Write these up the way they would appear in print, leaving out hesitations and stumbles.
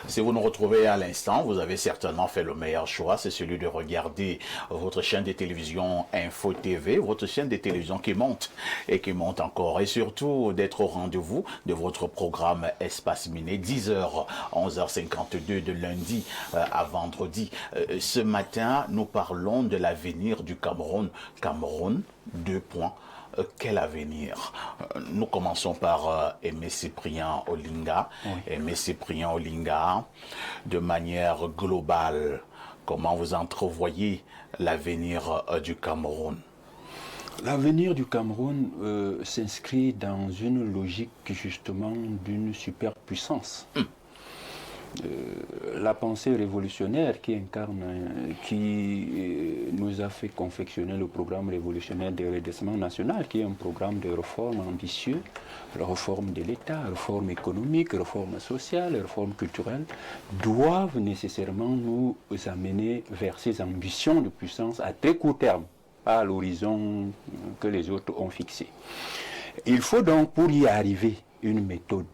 Si vous nous retrouvez à l'instant, vous avez certainement fait le meilleur choix, c'est celui de regarder votre chaîne de télévision Info TV, votre chaîne de télévision qui monte et qui monte encore. Et surtout d'être au rendez-vous de votre programme Espace Miné, 10h, 11h52 de lundi à vendredi. Ce matin, nous parlons de l'avenir du Cameroun. Cameroun, 2 points. Quel avenir? Nous commençons par Aimé Cyprien Olinga. Oui. Aimé Cyprien Olinga, de manière globale, comment vous entrevoyez l'avenir du Cameroun? L'avenir du Cameroun s'inscrit dans une logique justement d'une superpuissance. La pensée révolutionnaire qui nous a fait confectionner le programme révolutionnaire de redressement national, qui est un programme de réforme ambitieux, réforme de l'État, réforme économique, réforme sociale, réforme culturelle, doivent nécessairement nous amener vers ces ambitions de puissance à très court terme, pas à l'horizon que les autres ont fixé. Il faut donc, pour y arriver, une méthode.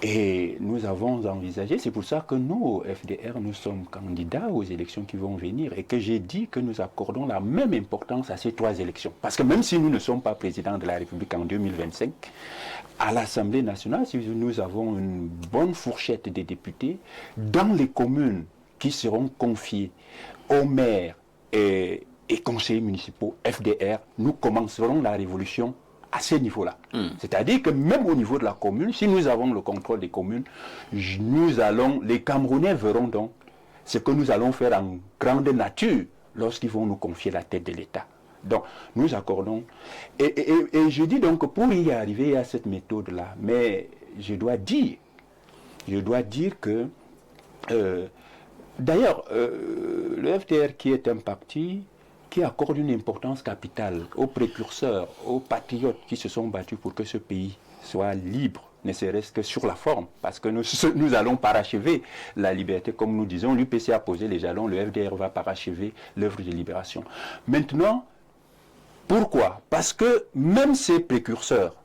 Et nous avons envisagé, c'est pour ça que nous, au FDR, nous sommes candidats aux élections qui vont venir et que j'ai dit que nous accordons la même importance à ces 3 élections. Parce que même si nous ne sommes pas présidents de la République en 2025, à l'Assemblée nationale, si nous avons une bonne fourchette de députés, dans les communes qui seront confiées aux maires et conseillers municipaux FDR, nous commencerons la révolution à ce niveau-là. C'est-à-dire que même au niveau de la commune, si nous avons le contrôle des communes, les Camerounais verront donc ce que nous allons faire en grande nature lorsqu'ils vont nous confier la tête de l'État. Donc, nous accordons. Et je dis donc que pour y arriver à cette méthode-là, mais je dois dire que, d'ailleurs, le FDR qui est un parti qui accorde une importance capitale aux précurseurs, aux patriotes qui se sont battus pour que ce pays soit libre, ne serait-ce que sur la forme, parce que nous allons parachever la liberté, comme nous disons, l'UPC a posé les jalons, le FDR va parachever l'œuvre de libération. Maintenant, pourquoi? Parce que même ces précurseurs,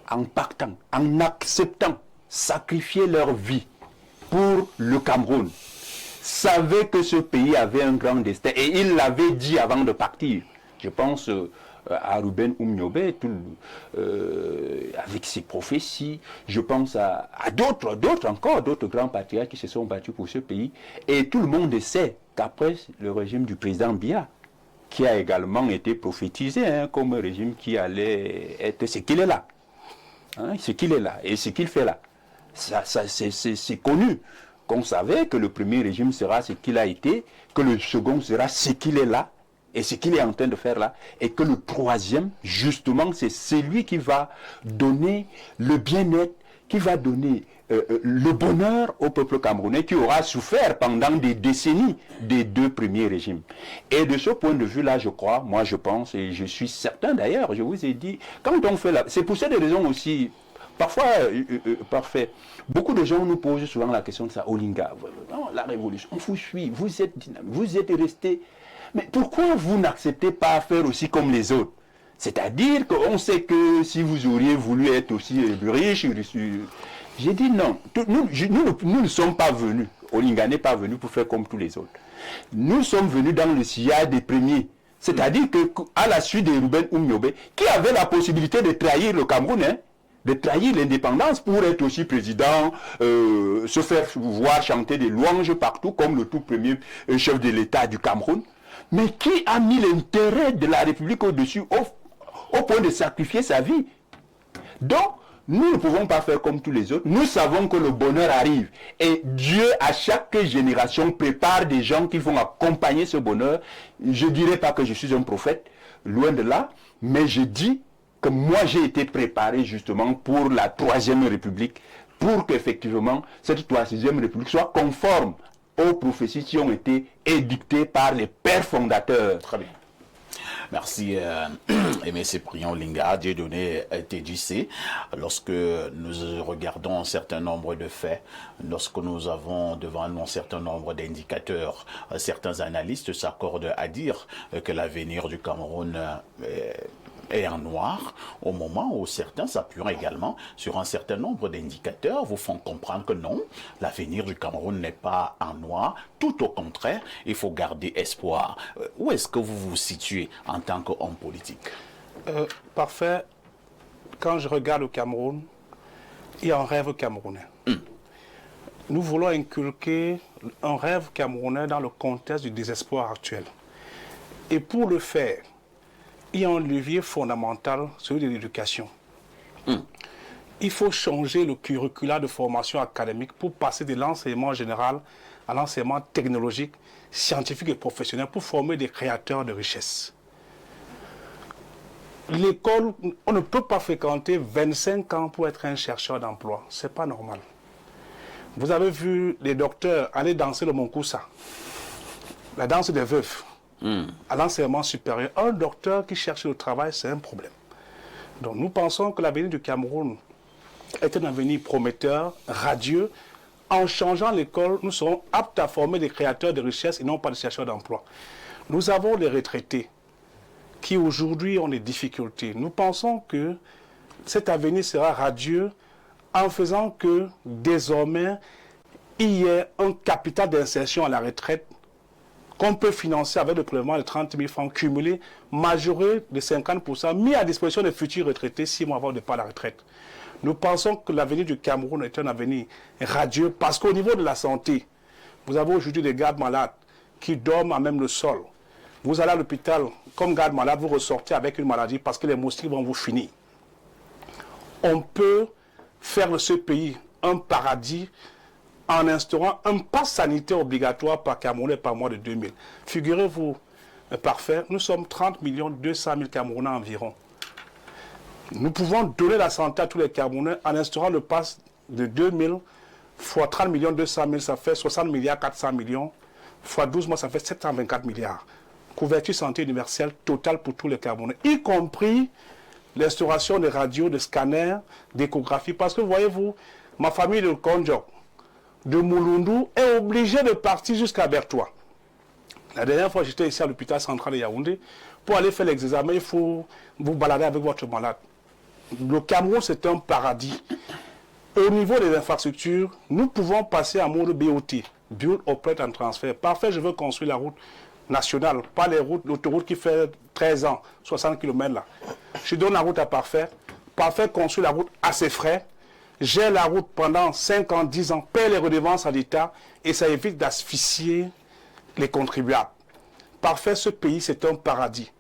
en partant, en acceptant, sacrifier leur vie pour le Cameroun, savait que ce pays avait un grand destin et il l'avait dit avant de partir. Je pense à Ruben Oumniobe avec ses prophéties, je pense à d'autres grands patriotes qui se sont battus pour ce pays, et tout le monde sait qu'après le régime du président Biya, qui a également été prophétisé comme un régime qui allait être ce qu'il est là, ce qu'il est là et ce qu'il fait là, c'est connu. Qu'on savait que le premier régime sera ce qu'il a été, que le second sera ce qu'il est là, et ce qu'il est en train de faire là, et que le troisième, justement, c'est celui qui va donner le bien-être, qui va donner le bonheur au peuple camerounais qui aura souffert pendant des décennies des 2 premiers régimes. Et de ce point de vue-là, je crois, moi je pense, et je suis certain d'ailleurs, je vous ai dit, quand on fait là, c'est pour cette raison aussi. Parfois, parfait. Beaucoup de gens nous posent souvent la question de ça. Olinga, non, la révolution, on vous suit, vous êtes dynamique, vous êtes resté. Mais pourquoi vous n'acceptez pas faire aussi comme les autres? C'est-à-dire qu'on sait que si vous auriez voulu être aussi riche, j'ai dit non. Nous ne sommes pas venus. Olinga n'est pas venu pour faire comme tous les autres. Nous sommes venus dans le sillage des premiers. C'est-à-dire qu'à la suite de Ruben Oumniobe, qui avait la possibilité de trahir le Cameroun, de trahir l'indépendance pour être aussi président, se faire voir chanter des louanges partout comme le tout premier chef de l'État du Cameroun, mais qui a mis l'intérêt de la République au-dessus au point de sacrifier sa vie. Donc, nous ne pouvons pas faire comme tous les autres. Nous savons que le bonheur arrive. Et Dieu, à chaque génération, prépare des gens qui vont accompagner ce bonheur. Je ne dirais pas que je suis un prophète, loin de là, mais je dis que moi j'ai été préparé justement pour la 3e République, pour qu'effectivement cette 3e République soit conforme aux prophéties qui ont été édictées par les pères fondateurs. Très bien. Merci Aimé Cyprien Olinga, Dieudonné TJC. Lorsque nous regardons un certain nombre de faits, lorsque nous avons devant nous un certain nombre d'indicateurs, certains analystes s'accordent à dire que l'avenir du Cameroun est en noir, au moment où certains s'appuient également sur un certain nombre d'indicateurs, vous font comprendre que non, l'avenir du Cameroun n'est pas en noir, tout au contraire, il faut garder espoir. Où est-ce que vous vous situez en tant qu'homme politique? Parfait. Quand je regarde le Cameroun, il y a un rêve camerounais. Nous voulons inculquer un rêve camerounais dans le contexte du désespoir actuel. Et pour le faire, il y a un levier fondamental, celui de l'éducation. Il faut changer le curricula de formation académique pour passer de l'enseignement général à l'enseignement technologique, scientifique et professionnel pour former des créateurs de richesse. L'école, on ne peut pas fréquenter 25 ans pour être un chercheur d'emploi. Ce n'est pas normal. Vous avez vu les docteurs aller danser le Monkoussa, la danse des veufs, à l'enseignement supérieur. Un docteur qui cherche le travail, c'est un problème. Donc nous pensons que l'avenir du Cameroun est un avenir prometteur, radieux. En changeant l'école, nous serons aptes à former des créateurs de richesse et non pas des chercheurs d'emploi. Nous avons les retraités qui aujourd'hui ont des difficultés. Nous pensons que cet avenir sera radieux en faisant que désormais il y ait un capital d'insertion à la retraite qu'on peut financer avec le prélèvement de 30 000 francs cumulés, majoré de 50%, mis à disposition des futurs retraités 6 mois avant le départ à la retraite. Nous pensons que l'avenir du Cameroun est un avenir radieux parce qu'au niveau de la santé, vous avez aujourd'hui des gardes malades qui dorment à même le sol. Vous allez à l'hôpital comme garde malade, vous ressortez avec une maladie parce que les moustiques vont vous finir. On peut faire de ce pays un paradis en instaurant un pass sanitaire obligatoire par Camerounais par mois de 2000. Figurez-vous, parfait, nous sommes 30 200 000 Camerounais environ. Nous pouvons donner la santé à tous les Camerounais en instaurant le pass de 2000 fois 30 200 000, ça fait 60 milliards 400 millions, fois 12 mois, ça fait 724 milliards. Couverture santé universelle totale pour tous les Camerounais, y compris l'instauration des radios, des scanners, d'échographie. Parce que voyez-vous, ma famille de Konjok, de Mouloundou, est obligée de partir jusqu'à Bertois. La dernière fois, j'étais ici à l'hôpital central de Yaoundé. Pour aller faire l'examen, il faut vous balader avec votre malade. Le Cameroun, c'est un paradis. Au niveau des infrastructures, nous pouvons passer à mode BOT, Build, Operate and Transfer. Parfait, je veux construire la route nationale, pas l'autoroute qui fait 13 ans, 60 km là. Je donne la route à Parfait. Parfait construit la route à ses frais. J'ai la route pendant 5 ans, 10 ans, paie les redevances à l'État et ça évite d'asphyxier les contribuables. Parfait, ce pays, c'est un paradis.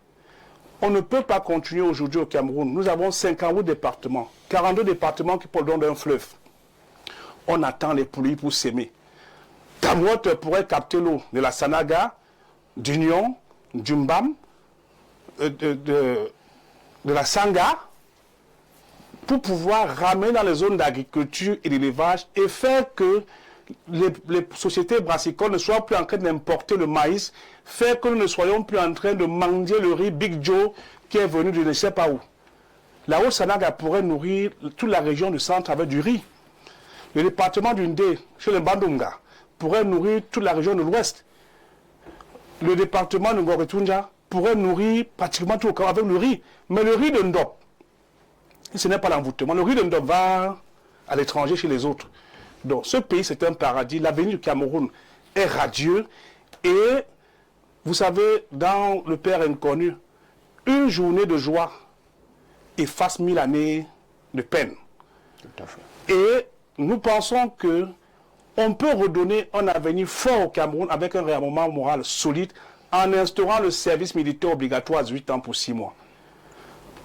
On ne peut pas continuer aujourd'hui au Cameroun. Nous avons 58 départements, 42 départements qui portent le nom d'un fleuve. On attend les pluies pour s'aimer. Tamouette pourrait capter l'eau de la Sanaga, d'Union, du Mbam, de la Sanga, pour pouvoir ramener dans les zones d'agriculture et d'élevage et faire que les sociétés brassicoles ne soient plus en train d'importer le maïs, faire que nous ne soyons plus en train de mendier le riz Big Joe qui est venu de je ne sais pas où. La Haute-Sanaga pourrait nourrir toute la région du centre avec du riz. Le département du Ndé, chez le Bandunga, pourrait nourrir toute la région de l'Ouest. Le département de Ngoretunja pourrait nourrir pratiquement tout le camp avec le riz. Mais le riz de Ndop, ce n'est pas l'envoûtement. Le riz de Ndop va à l'étranger chez les autres. Donc ce pays, c'est un paradis. L'avenir du Cameroun est radieux. Et vous savez, dans le Père inconnu, une journée de joie efface 1000 années de peine. Tout à fait. Et nous pensons que on peut redonner un avenir fort au Cameroun avec un réarmement moral solide en instaurant le service militaire obligatoire à 18 ans pour 6 mois.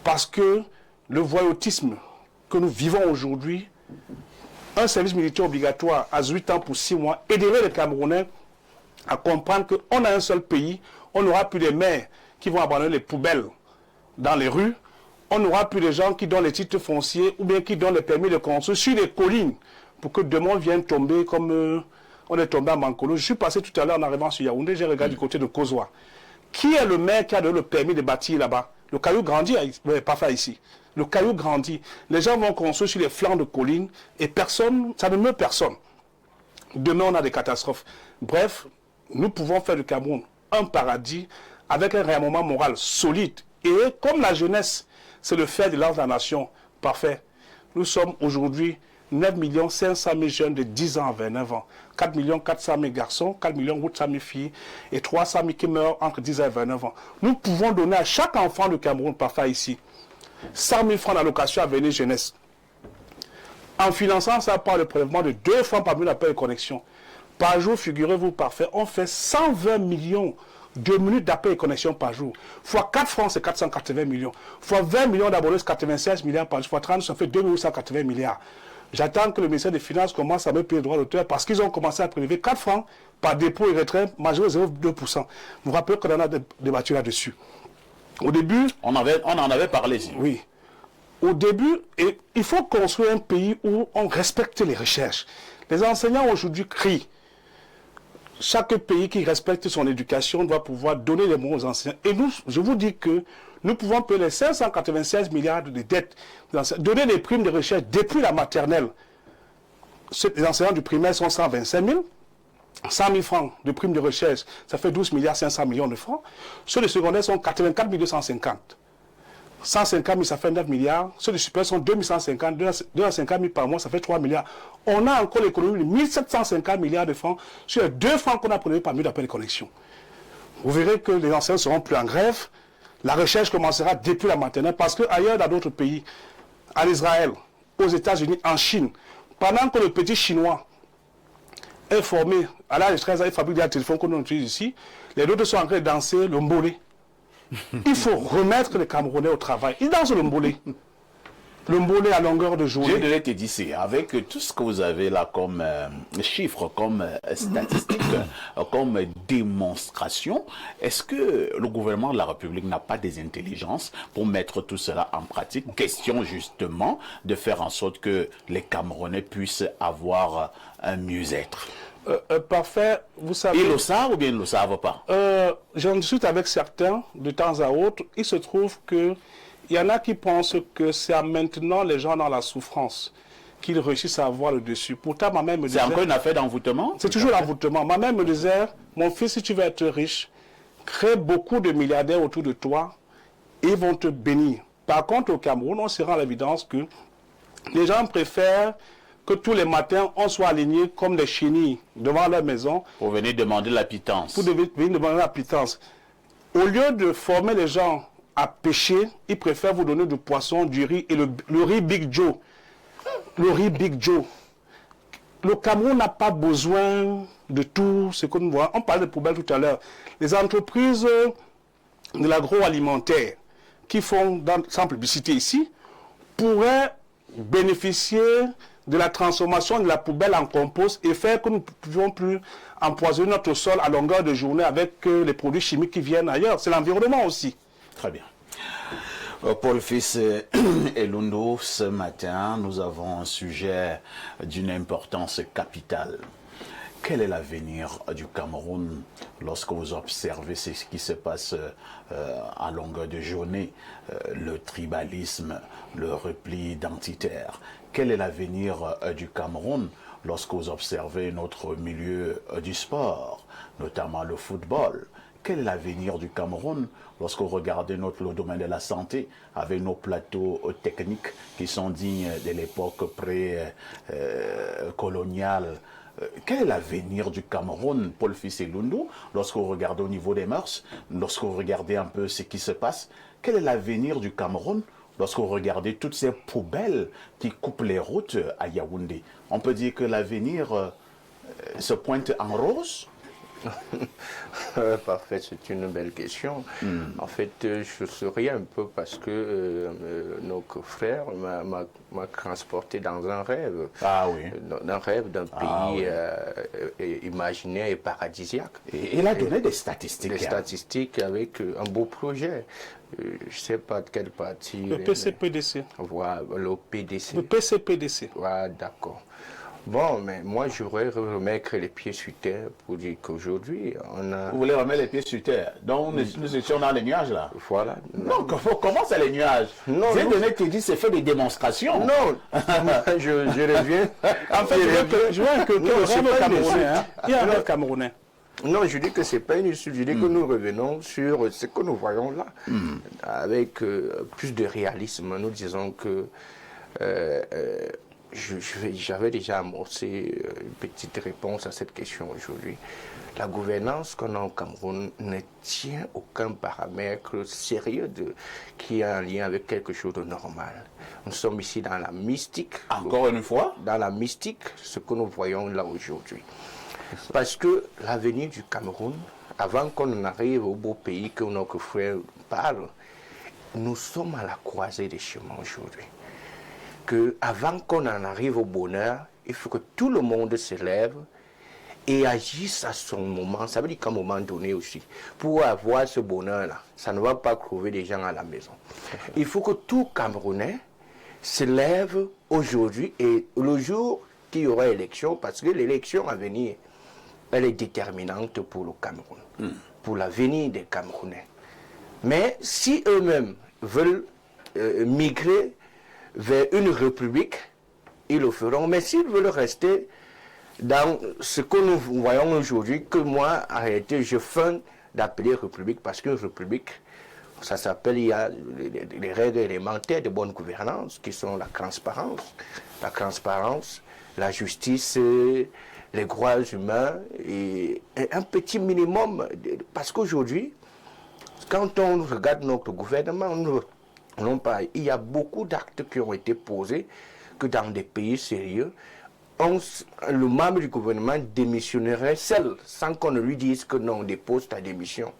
Parce que le voyoutisme que nous vivons aujourd'hui, un service militaire obligatoire à 18 ans pour 6 mois aiderait les Camerounais à comprendre qu'on a un seul pays, on n'aura plus des maires qui vont abandonner les poubelles dans les rues, on n'aura plus de gens qui donnent les titres fonciers ou bien qui donnent les permis de construire sur les collines pour que demain vienne tomber comme on est tombé à Mankolo. Je suis passé tout à l'heure en arrivant sur Yaoundé, j'ai regardé du côté de Kozwa. Qui est le maire qui a donné le permis de bâtir là-bas? Le caillou grandit, pas fait ici. Le caillou grandit. Les gens vont construire sur les flancs de collines et personne, ça ne meurt personne. Demain, on a des catastrophes. Bref, nous pouvons faire du Cameroun un paradis avec un réarmement moral solide. Et comme la jeunesse c'est le fer de lance de la nation. Parfait. Nous sommes aujourd'hui 9 500 000 jeunes de 10 ans à 29 ans. 4 400 000 garçons, 4 800 000 filles et 300 000 qui meurent entre 10 ans et 29 ans. Nous pouvons donner à chaque enfant de Cameroun, parfait ici, 100 000 francs d'allocation à venir jeunesse. En finançant ça par le prélèvement de 2 francs par minute d'appel de connexion. Par jour, figurez-vous, parfait, on fait 120 millions de minutes d'appel et connexion par jour. Fois 4 francs, c'est 480 millions. Fois 20 millions d'abonnés, c'est 96 milliards par jour. Fois 30, ça fait 2880 milliards. J'attends que le ministère des Finances commence à me payer le droit d'auteur parce qu'ils ont commencé à prélever 4 francs par dépôt et retrait majoré 0,2%. Vous vous rappelez qu'on en a débattu là-dessus. Au début... On en avait parlé ici. Oui. Au début, il faut construire un pays où on respecte les recherches. Les enseignants aujourd'hui crient. Chaque pays qui respecte son éducation doit pouvoir donner les mots aux enseignants. Et nous, je vous dis que nous pouvons payer les 596 milliards de dettes, donner des primes de recherche depuis la maternelle. Les enseignants du primaire sont 125 000. 100 000 francs de primes de recherche, ça fait 12 milliards 500 millions de francs. Ceux du secondaire sont 84 250. 150 000, ça fait 9 milliards. Ceux du supérieur sont 2150, 250 000 par mois, ça fait 3 milliards. On a encore l'économie de 1750 milliards de francs sur les 2 francs qu'on a prélevés par minute d'appel de connexion. Vous verrez que les enseignants seront plus en grève. La recherche commencera depuis la maternelle parce qu'ailleurs, dans d'autres pays, en Israël, aux États-Unis, en Chine, pendant que le petit chinois est formé à l'âge de 13 ans, il fabrique des téléphones qu'on utilise ici, les autres sont en train de danser le mbolé. Il faut remettre les Camerounais au travail. Ils dansent le mbolé. Le mbolé à longueur de journée. Je devais te dire, c'est avec tout ce que vous avez là comme chiffres, comme statistiques, comme démonstration, est-ce que le gouvernement de la République n'a pas des intelligences pour mettre tout cela en pratique? Question justement de faire en sorte que les Camerounais puissent avoir un mieux-être. Parfait, vous savez... Ils le savent ou bien ils ne le savent pas? J'en discute avec certains de temps à autre. Il se trouve que il y en a qui pensent que c'est maintenant les gens dans la souffrance qu'ils réussissent à avoir le dessus. Pourtant, ma mère me disait... C'est encore une affaire d'envoûtement? C'est toujours l'envoûtement. Ma mère me disait, mon fils, si tu veux être riche, crée beaucoup de milliardaires autour de toi et ils vont te bénir. Par contre, au Cameroun, on se rend à l'évidence que les gens préfèrent que tous les matins, on soit alignés comme des chenilles devant leur maison. Pour venir demander la pitance. Pour venir demander la pitance. Au lieu de former les gens à pêcher, ils préfèrent vous donner du poisson, du riz et le riz Big Joe. Le riz Big Joe. Le Cameroun n'a pas besoin de tout ce que nous voyons. On parlait de poubelles tout à l'heure. Les entreprises de l'agroalimentaire qui font, sans publicité ici, pourraient bénéficier de la transformation de la poubelle en compost et faire que nous ne pouvons plus empoisonner notre sol à longueur de journée avec les produits chimiques qui viennent ailleurs. C'est l'environnement aussi. Très bien. Paul Fils Elundo, ce matin, nous avons un sujet d'une importance capitale. Quel est l'avenir du Cameroun lorsque vous observez ce qui se passe à longueur de journée, le tribalisme, le repli identitaire? Quel est l'avenir du Cameroun lorsque vous observez notre milieu du sport, notamment le football? Quel est l'avenir du Cameroun lorsque vous regardez le domaine de la santé avec nos plateaux techniques qui sont dignes de l'époque pré-coloniale? Quel est l'avenir du Cameroun, Paul Fils Elundo, lorsque vous regardez au niveau des mœurs, lorsque vous regardez un peu ce qui se passe? Quel est l'avenir du Cameroun lorsque vous regardez toutes ces poubelles qui coupent les routes à Yaoundé? On peut dire que l'avenir se pointe en rose? Parfait, c'est une belle question. En fait, je souris un peu parce que nos frères m'a transporté dans un rêve. Ah oui. Un rêve d'un pays imaginaire et paradisiaque. Et il a donné des statistiques. Des statistiques avec un beau projet. Je ne sais pas de quelle partie. Le PCPDC. Voilà, le PDC. Le PCPDC. Voilà, d'accord. Bon, mais moi, j'aurais remettre les pieds sur terre pour dire qu'aujourd'hui, on a... Vous voulez remettre les pieds sur terre? Donc, nous étions dans les nuages, là. Voilà. Non, comment c'est les nuages? Non, J'ai donné, tu dis, c'est fait des démonstrations. Non, je reviens. En fait, je veux que quelqu'un rêve camerounais. Il y a un rêve camerounais. Non, je dis que ce n'est pas une issue. Je dis que nous revenons sur ce que nous voyons là, avec plus de réalisme. Nous disons que j'avais déjà amorcé une petite réponse à cette question aujourd'hui. La gouvernance qu'on a au Cameroun ne tient aucun paramètre sérieux qui est en lien avec quelque chose de normal. Nous sommes ici dans la mystique. Encore une fois? Dans la mystique, ce que nous voyons là aujourd'hui. Parce que l'avenir du Cameroun, avant qu'on en arrive au beau pays que notre frère parle, nous sommes à la croisée des chemins aujourd'hui. Que avant qu'on en arrive au bonheur, il faut que tout le monde se lève et agisse à son moment. Ça veut dire qu'à un moment donné aussi, pour avoir ce bonheur-là, ça ne va pas trouver des gens à la maison. Il faut que tout Camerounais se lève aujourd'hui et le jour qu'il y aura élection, parce que l'élection à venir, elle est déterminante pour le Cameroun, pour l'avenir des Camerounais. Mais si eux-mêmes veulent migrer vers une république, ils le feront. Mais s'ils veulent rester dans ce que nous voyons aujourd'hui, que moi, en réalité, je feins d'appeler république, parce qu'une république, ça s'appelle, il y a les règles élémentaires de bonne gouvernance, qui sont la transparence, la justice, les droits humains, et un petit minimum, parce qu'aujourd'hui, quand on regarde notre gouvernement, il y a beaucoup d'actes qui ont été posés que dans des pays sérieux, le membre du gouvernement démissionnerait seul, sans qu'on ne lui dise que non, on dépose ta démission.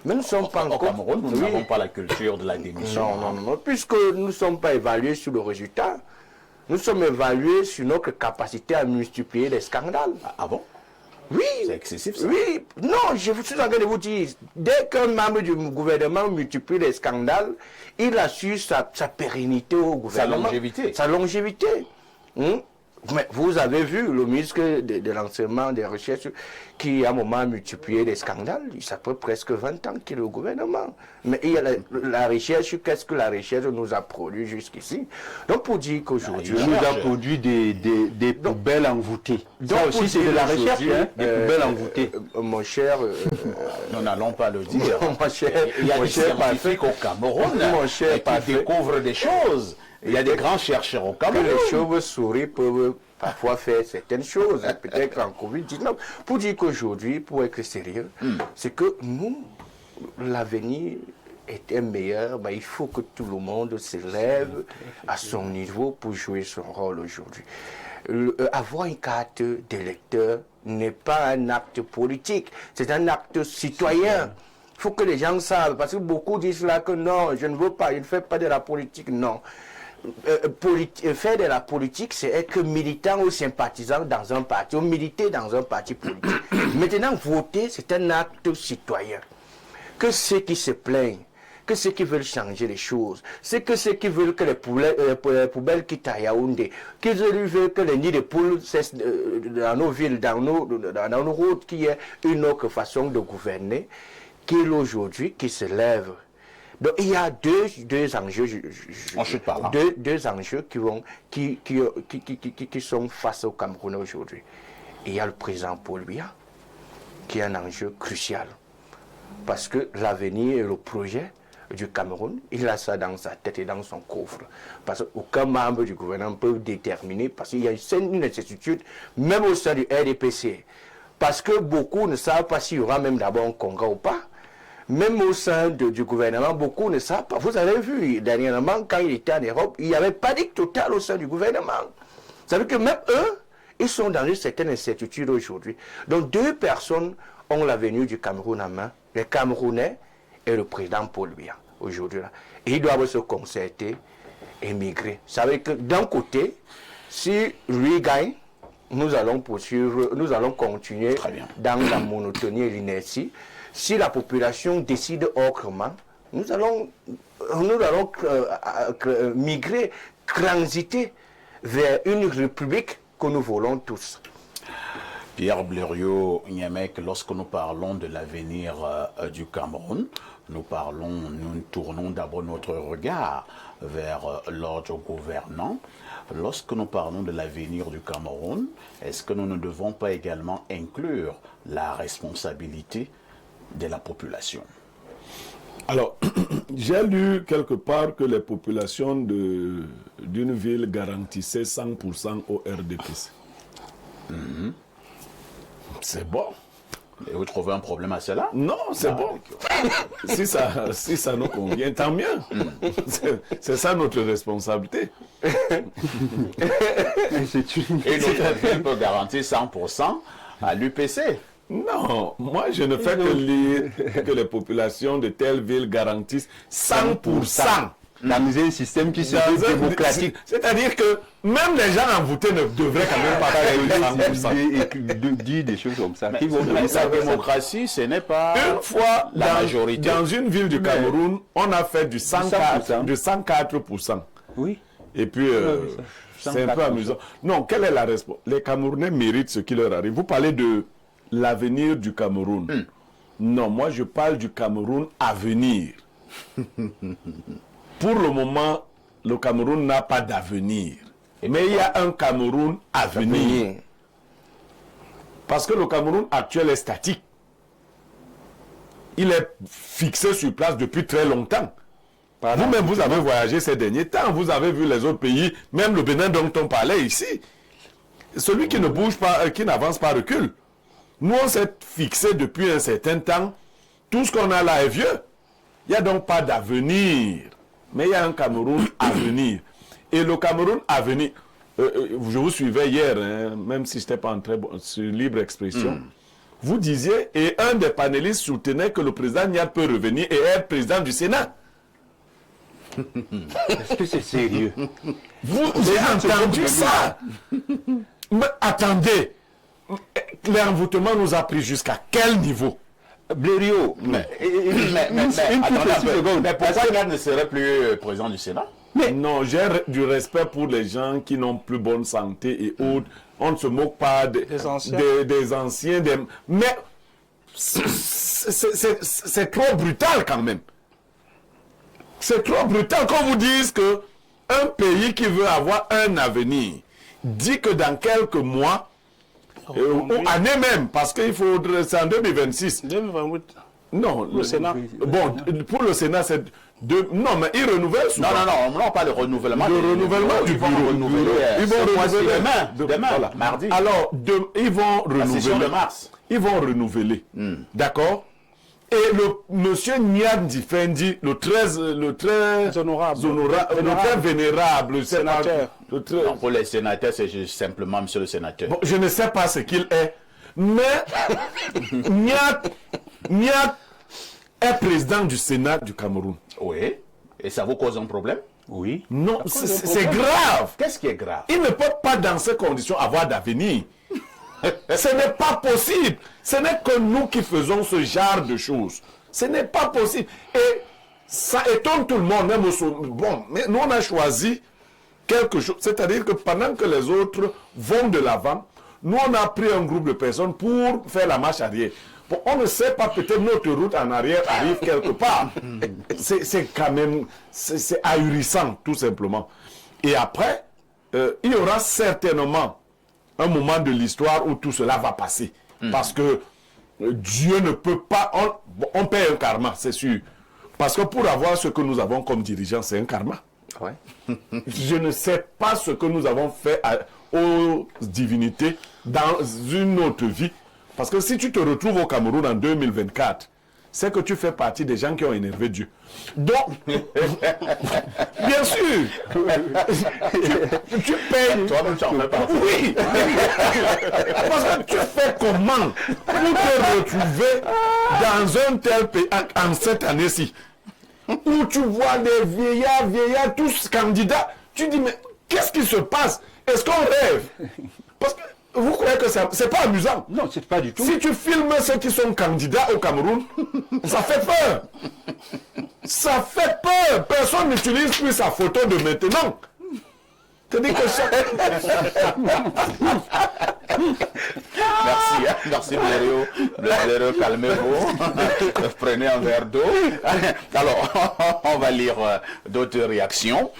Mais nous ne sommes pas encore... Au Cameroun, nous n'avons pas la culture de la démission. Non, puisque nous ne sommes pas évalués sur le résultat, nous sommes évalués sur notre capacité à multiplier les scandales. Ah bon? Oui. C'est excessif, ça? Oui. Non, je suis en train de vous dire, dès qu'un membre du gouvernement multiplie les scandales, il assure sa pérennité au gouvernement. Sa longévité. Mais vous avez vu le ministre de l'enseignement, des recherches, qui à un moment a multiplié les scandales. Ça fait presque 20 ans qu'il est au gouvernement. Mais il y a la recherche, qu'est-ce que la recherche nous a produit jusqu'ici? Donc pour dire qu'aujourd'hui... Il nous a produit des poubelles envoûtées. Ça aussi c'est de la recherche, hein, des poubelles envoûtées. Mon cher... nous n'allons pas le dire. Il y a des scientifiques au Cameroun qui découvrent des choses. Il y a des grands chercheurs au Cameroun. Que les chauves-souris peuvent parfois faire certaines choses, peut-être en Covid-19. Pour dire qu'aujourd'hui, pour être sérieux, c'est que nous, l'avenir est meilleur, mais il faut que tout le monde se lève à son niveau pour jouer son rôle aujourd'hui. Avoir une carte d'électeur n'est pas un acte politique, c'est un acte citoyen. Il faut que les gens savent, parce que beaucoup disent là que non, je ne veux pas, je ne fais pas de la politique, non. Faire de la politique, c'est être militant ou sympathisant dans un parti, ou militer dans un parti politique. Maintenant, voter, c'est un acte citoyen. Que ceux qui se plaignent, que ceux qui veulent changer les choses, c'est que ceux qui veulent que les poubelles quittent à Yaoundé, qu'ils veulent que les nids de poules cessent dans nos villes, dans nos routes, qu'il y ait une autre façon de gouverner, qu'il aujourd'hui qui se lève. Donc il y a deux enjeux, deux enjeux qui sont face au Cameroun aujourd'hui. Il y a le président Paul Biya, qui est un enjeu crucial, parce que l'avenir et le projet du Cameroun, il a ça dans sa tête et dans son coffre. Parce qu'aucun membre du gouvernement peut déterminer, parce qu'il y a une incertitude, même au sein du RDPC, parce que beaucoup ne savent pas s'il y aura même d'abord un congrès ou pas. Même au sein du gouvernement, beaucoup ne savent pas. Vous avez vu, dernièrement, quand il était en Europe, il y avait panique totale au sein du gouvernement. Ça veut dire que même eux, ils sont dans une certaine incertitude aujourd'hui. Donc deux personnes ont l'avenir du Cameroun en main, les Camerounais et le président Paul Biya, aujourd'hui. Et ils doivent se concerter et migrer. Ça veut dire que d'un côté, si lui gagne, nous allons poursuivre, nous allons continuer dans la monotonie et l'inertie. Si la population décide autrement, nous allons migrer, transiter vers une république que nous voulons tous. Pierre Blériot Niamek, lorsque nous parlons de l'avenir du Cameroun, nous tournons d'abord notre regard vers l'ordre gouvernant. Lorsque nous parlons de l'avenir du Cameroun, est-ce que nous ne devons pas également inclure la responsabilité de la population? Alors, j'ai lu quelque part que les populations d'une ville garantissaient 100% au RDPC. C'est bon. Et vous trouvez un problème à cela? Non, c'est bon. Si ça nous convient, tant mieux. C'est ça notre responsabilité. Et notre ville peut garantir 100% à l'UPC. Non, moi je ne fais que lire que les populations de telle ville garantissent 100%. Dans un système qui se dit démocratique. C'est-à-dire que même les gens envoûtés ne devraient quand même pas faire 100%. Et dire des choses comme ça. Mais la démocratie, ce n'est pas Une fois, la majorité. dans une ville du Cameroun, on a fait du 104%. Oui. Et puis, c'est un peu amusant. Non, quelle est la réponse? Les Camerounais méritent ce qui leur arrive. Vous parlez de l'avenir du Cameroun. Non, moi je parle du Cameroun à venir. Pour le moment, le Cameroun n'a pas d'avenir. Mais il y a un Cameroun à venir. Parce que le Cameroun actuel est statique. Il est fixé sur place depuis très longtemps. Vous-même, vous avez voyagé ces derniers temps. Vous avez vu les autres pays, même le Bénin dont on parlait ici. Celui qui ne bouge pas, qui n'avance pas, recule. Nous, on s'est fixé depuis un certain temps. Tout ce qu'on a là est vieux. Il n'y a donc pas d'avenir. Mais il y a un Cameroun à venir. Et le Cameroun à venir, je vous suivais hier, hein, même si je n'étais pas en très bon, sur libre expression. Vous disiez, et un des panélistes soutenait que le président Niad peut revenir et être président du Sénat. Est-ce que c'est sérieux? Vous avez entendu ça? Mais attendez, l'envoûtement nous a pris jusqu'à quel niveau? Blériot, Mais pourquoi il ne serait plus président du Sénat? Non, j'ai du respect pour les gens qui n'ont plus bonne santé et autres. On ne se moque pas des anciens. Mais c'est trop brutal quand même. C'est trop brutal qu'on vous dise que un pays qui veut avoir un avenir dit que dans quelques mois, ou année même, parce qu'il faudrait, c'est en 2026. 2028. Non, le Sénat. Bon, pour le Sénat, c'est non, mais ils renouvellent souvent. Non, pas le renouvellement. Le renouvellement du bureau. Ils vont renouveler demain, voilà. mardi. Alors, ils vont La session renouveler. de mars. Ils vont renouveler. D'accord? Et le monsieur Niad Difendi, le très Honorable. le très vénérable Sénateur. Non, pour les sénateurs, c'est juste simplement monsieur le sénateur. Bon, je ne sais pas ce qu'il est, mais Niad est président du Sénat du Cameroun. Oui. Et ça vous cause un problème? oui. Non, c'est grave. Qu'est-ce qui est grave? Il ne peut pas, dans ces conditions, avoir d'avenir. Ce n'est pas possible. Ce n'est que nous qui faisons ce genre de choses. Ce n'est pas possible. Et ça étonne tout le monde, même au sommet. Bon, mais nous, on a choisi quelque chose. C'est-à-dire que pendant que les autres vont de l'avant, nous, on a pris un groupe de personnes pour faire la marche arrière. Bon, on ne sait pas, peut-être notre route en arrière arrive quelque part. C'est quand même, c'est ahurissant, tout simplement. Et après, il y aura certainement un moment de l'histoire où tout cela va passer. Parce que Dieu ne peut pas... On paie un karma, c'est sûr. Parce que pour avoir ce que nous avons comme dirigeants, c'est un karma. Ouais. Je ne sais pas ce que nous avons fait aux divinités dans une autre vie. Parce que si tu te retrouves au Cameroun en 2024, c'est que tu fais partie des gens qui ont énervé Dieu. Donc, bien sûr, tu payes. Toi-même, tu en fais partie. Oui. Parce que tu fais comment pour te retrouver dans un tel pays en cette année-ci, où tu vois des vieillards, tous candidats. Tu dis, mais qu'est-ce qui se passe? Est-ce qu'on rêve? Parce que vous croyez que c'est pas amusant? Non, c'est pas du tout. Si tu filmes ceux qui sont candidats au Cameroun, ça fait peur. Ça fait peur. Personne n'utilise plus sa photo de maintenant. Tu dis que Merci, merci Blériot, calmez-vous. Prenez un verre d'eau. Alors, on va lire d'autres réactions.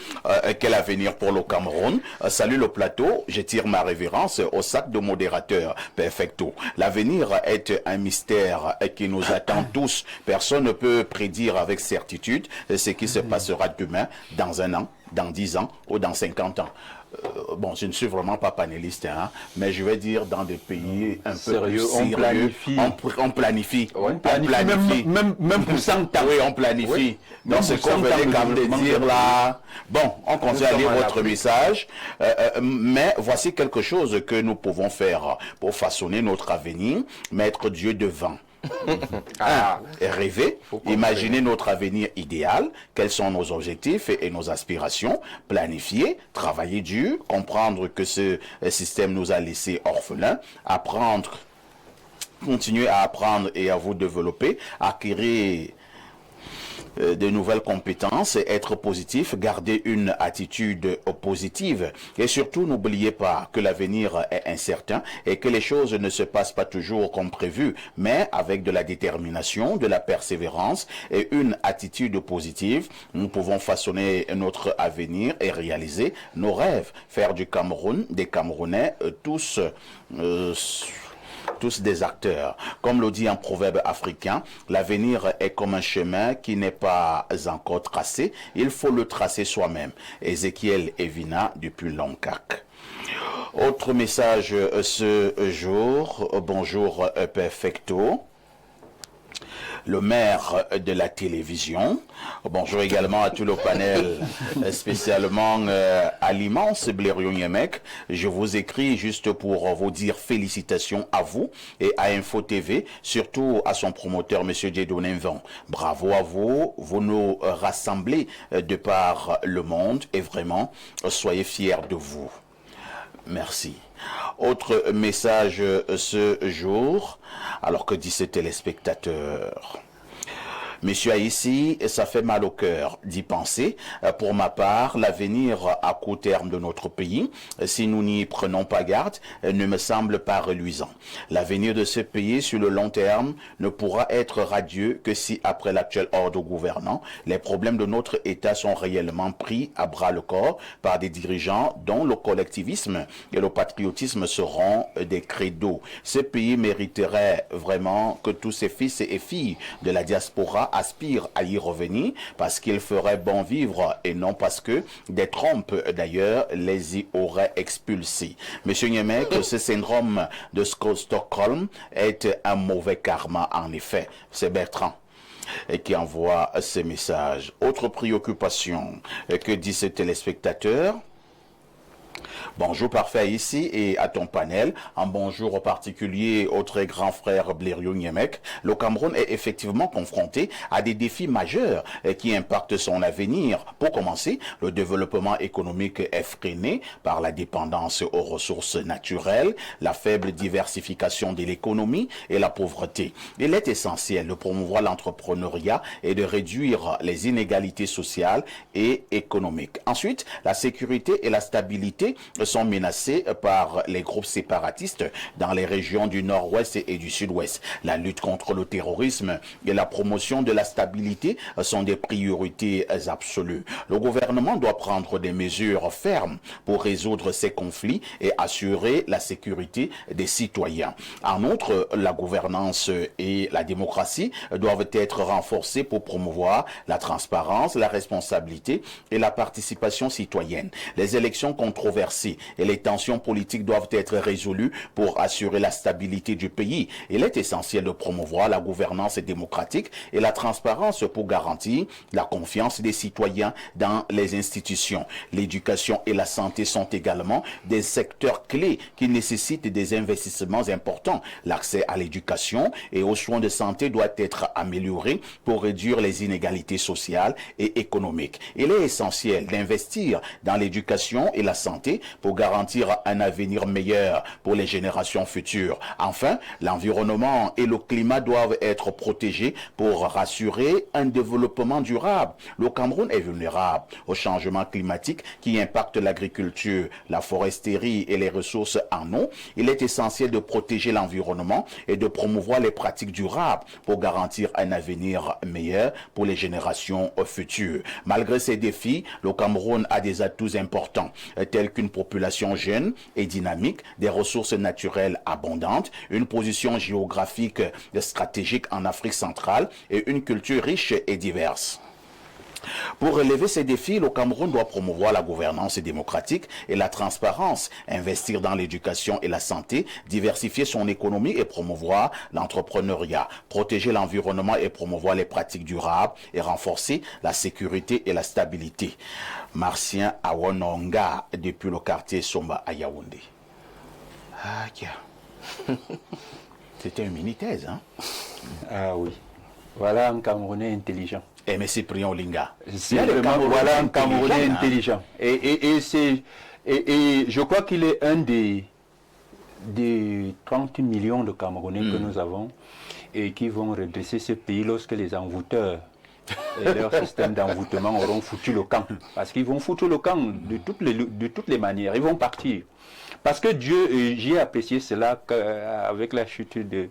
Quel avenir pour le Cameroun? Salut le plateau, je tire ma révérence au sac de modérateur. Perfecto. L'avenir est un mystère qui nous attend tous. Personne ne peut prédire avec certitude ce qui se passera demain, dans un an, dans 10 ans ou dans 50 ans. Bon, je ne suis vraiment pas panéliste, hein, mais je vais dire dans des pays un peu Sérieux, plus sérieux, on planifie. Même pour 100 ans. Oui, on planifie. Oui. Donc, ce qu'on venait quand même de dire là... Bon, on continue à lire votre message, mais voici quelque chose que nous pouvons faire pour façonner notre avenir, mettre Dieu devant. Rêver, imaginer notre avenir idéal, quels sont nos objectifs et nos aspirations, planifier, travailler dur, comprendre que ce système nous a laissés orphelins, apprendre, continuer à apprendre et à vous développer, acquérir de nouvelles compétences, être positif, garder une attitude positive et surtout n'oubliez pas que l'avenir est incertain et que les choses ne se passent pas toujours comme prévu, mais avec de la détermination, de la persévérance et une attitude positive, nous pouvons façonner notre avenir et réaliser nos rêves, faire du Cameroun, des Camerounais, tous des acteurs. Comme le dit un proverbe africain, l'avenir est comme un chemin qui n'est pas encore tracé, il faut le tracer soi-même. Ézéchiel Evina depuis Loncac. Autre message ce jour, bonjour Perfecto. Le maire de la télévision. Bonjour également à tout le panel, spécialement à l'immense Blériot Niemek. Je vous écris juste pour vous dire félicitations à vous et à Info TV, surtout à son promoteur, M. Dieudonné Mvan. Bravo à vous, vous nous rassemblez de par le monde et vraiment, soyez fiers de vous. Merci. Autre message ce jour, alors que dit ce téléspectateur. Monsieur Haïssi, ça fait mal au cœur d'y penser. Pour ma part, l'avenir à court terme de notre pays, si nous n'y prenons pas garde, ne me semble pas reluisant. L'avenir de ce pays sur le long terme ne pourra être radieux que si, après l'actuel ordre gouvernant, les problèmes de notre État sont réellement pris à bras le corps par des dirigeants dont le collectivisme et le patriotisme seront des credos. Ce pays mériterait vraiment que tous ses fils et filles de la diaspora aspirent à y revenir parce qu'il ferait bon vivre et non parce que des trompes d'ailleurs les y auraient expulsés. Monsieur Niemek, ce syndrome de Stockholm est un mauvais karma en effet. C'est Bertrand qui envoie ce message. Autre préoccupation, que dit ce téléspectateur? Bonjour parfait ici et à ton panel. Un bonjour en particulier au très grand frère Blériot Niemek. Le Cameroun est effectivement confronté à des défis majeurs qui impactent son avenir. Pour commencer, le développement économique est freiné par la dépendance aux ressources naturelles, la faible diversification de l'économie et la pauvreté. Il est essentiel de promouvoir l'entrepreneuriat et de réduire les inégalités sociales et économiques. Ensuite, la sécurité et la stabilité sont menacés par les groupes séparatistes dans les régions du nord-ouest et du sud-ouest. La lutte contre le terrorisme et la promotion de la stabilité sont des priorités absolues. Le gouvernement doit prendre des mesures fermes pour résoudre ces conflits et assurer la sécurité des citoyens. En outre, la gouvernance et la démocratie doivent être renforcées pour promouvoir la transparence, la responsabilité et la participation citoyenne. Les élections controversées et les tensions politiques doivent être résolues pour assurer la stabilité du pays. Il est essentiel de promouvoir la gouvernance démocratique et la transparence pour garantir la confiance des citoyens dans les institutions. L'éducation et la santé sont également des secteurs clés qui nécessitent des investissements importants. L'accès à l'éducation et aux soins de santé doit être amélioré pour réduire les inégalités sociales et économiques. Il est essentiel d'investir dans l'éducation et la santé santé pour garantir un avenir meilleur pour les générations futures. Enfin, l'environnement et le climat doivent être protégés pour rassurer un développement durable. Le Cameroun est vulnérable au changement climatique qui impacte l'agriculture, la foresterie et les ressources en eau. Il est essentiel de protéger l'environnement et de promouvoir les pratiques durables pour garantir un avenir meilleur pour les générations futures. Malgré ces défis, le Cameroun a des atouts importants, tels qu'une population jeune et dynamique, des ressources naturelles abondantes, une position géographique stratégique en Afrique centrale et une culture riche et diverse. Pour relever ces défis, le Cameroun doit promouvoir la gouvernance démocratique et la transparence, investir dans l'éducation et la santé, diversifier son économie et promouvoir l'entrepreneuriat, protéger l'environnement et promouvoir les pratiques durables et renforcer la sécurité et la stabilité. Martien Awononga, depuis le quartier Somba à Yaoundé. Ah, tiens. C'était une mini-thèse, hein? Ah oui. Voilà un Camerounais intelligent. Et M. Cyprien Olinga. Voilà un Camerounais intelligent. Et je crois qu'il est un des 30 millions de Camerounais que nous avons et qui vont redresser ce pays lorsque les envoûteurs et leur système d'envoûtement auront foutu le camp. Parce qu'ils vont foutre le camp de toutes les manières. Ils vont partir. Parce que Dieu, j'ai apprécié cela avec la chute de